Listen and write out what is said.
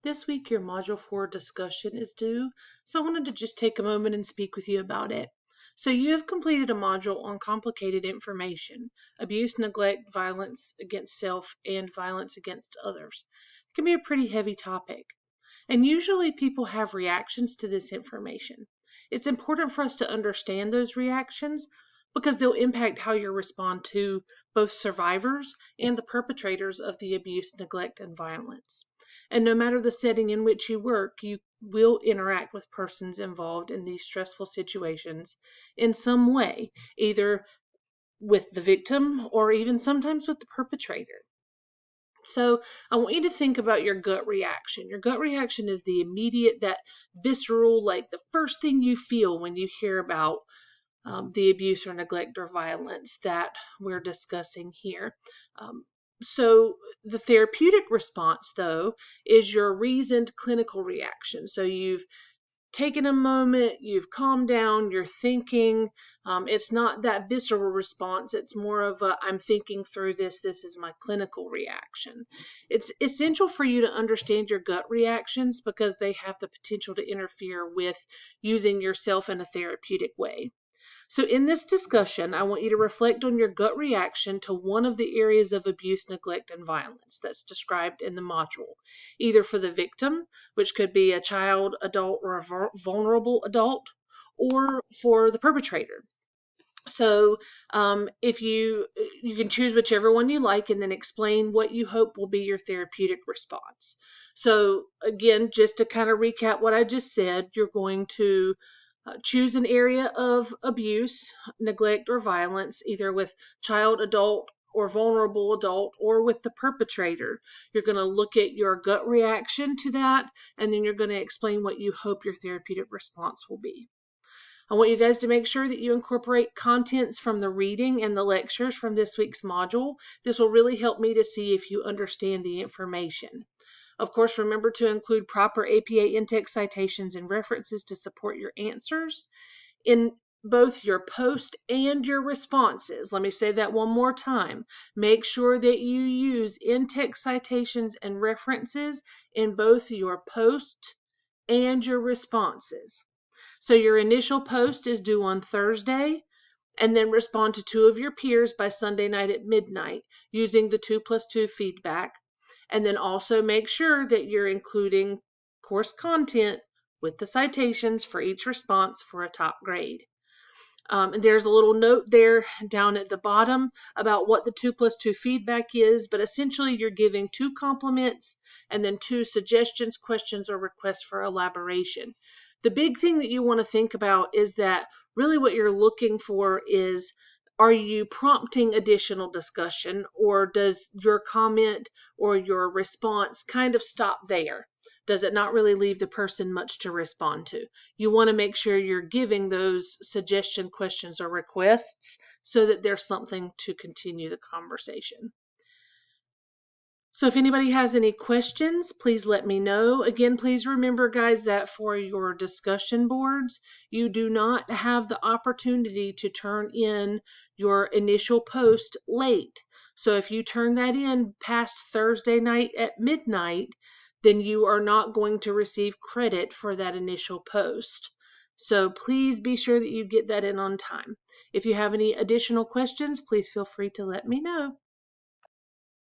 This week, your Module 4 discussion is due, so I wanted to just take a moment and speak with you about it. So you have completed a module on complicated information, abuse, neglect, violence against self, and violence against others. It can be a pretty heavy topic, and usually people have reactions to this information. It's important for us to understand those reactions because they'll impact how you respond to both survivors and the perpetrators of the abuse, neglect, and violence. And no matter the setting in which you work, you will interact with persons involved in these stressful situations in some way, either with the victim or even sometimes with the perpetrator. So I want you to think about your gut reaction. Your gut reaction is the immediate, that visceral, like the first thing you feel when you hear about the abuse or neglect or violence that we're discussing here. So the therapeutic response, though, is your reasoned clinical reaction. So you've taken a moment, you've calmed down, you're thinking. It's not that visceral response. It's more of a, I'm thinking through this. This is my clinical reaction. It's essential for you to understand your gut reactions because they have the potential to interfere with using yourself in a therapeutic way. So in this discussion, I want you to reflect on your gut reaction to one of the areas of abuse, neglect, and violence that's described in the module, either for the victim, which could be a child, adult, or a vulnerable adult, or for the perpetrator. So if you can choose whichever one you like and then explain what you hope will be your therapeutic response. So again, just to kind of recap what I just said, you're going to choose an area of abuse, neglect, or violence, either with child, adult, or vulnerable adult, or with the perpetrator. You're going to look at your gut reaction to that, and then you're going to explain what you hope your therapeutic response will be. I want you guys to make sure that you incorporate contents from the reading and the lectures from this week's module. This will really help me to see if you understand the information. Of course, remember to include proper APA in-text citations and references to support your answers in both your post and your responses. Let me say that one more time. Make sure that you use in-text citations and references in both your post and your responses. So your initial post is due on Thursday, and then respond to 2 of your peers by Sunday night at midnight using the 2+2 feedback. And then also make sure that you're including course content with the citations for each response for a top grade. And there's a little note there down at the bottom about what the 2+2 feedback is, but essentially you're giving 2 compliments and then 2 suggestions, questions, or requests for elaboration. The big thing that you want to think about is that really what you're looking for is, are you prompting additional discussion, or does your comment or your response kind of stop there? Does it not really leave the person much to respond to? You want to make sure you're giving those suggestion, questions, or requests so that there's something to continue the conversation. So if anybody has any questions, please let me know. Again, please remember, guys, that for your discussion boards, you do not have the opportunity to turn in your initial post late. So if you turn that in past Thursday night at midnight, then you are not going to receive credit for that initial post. So please be sure that you get that in on time. If you have any additional questions, please feel free to let me know.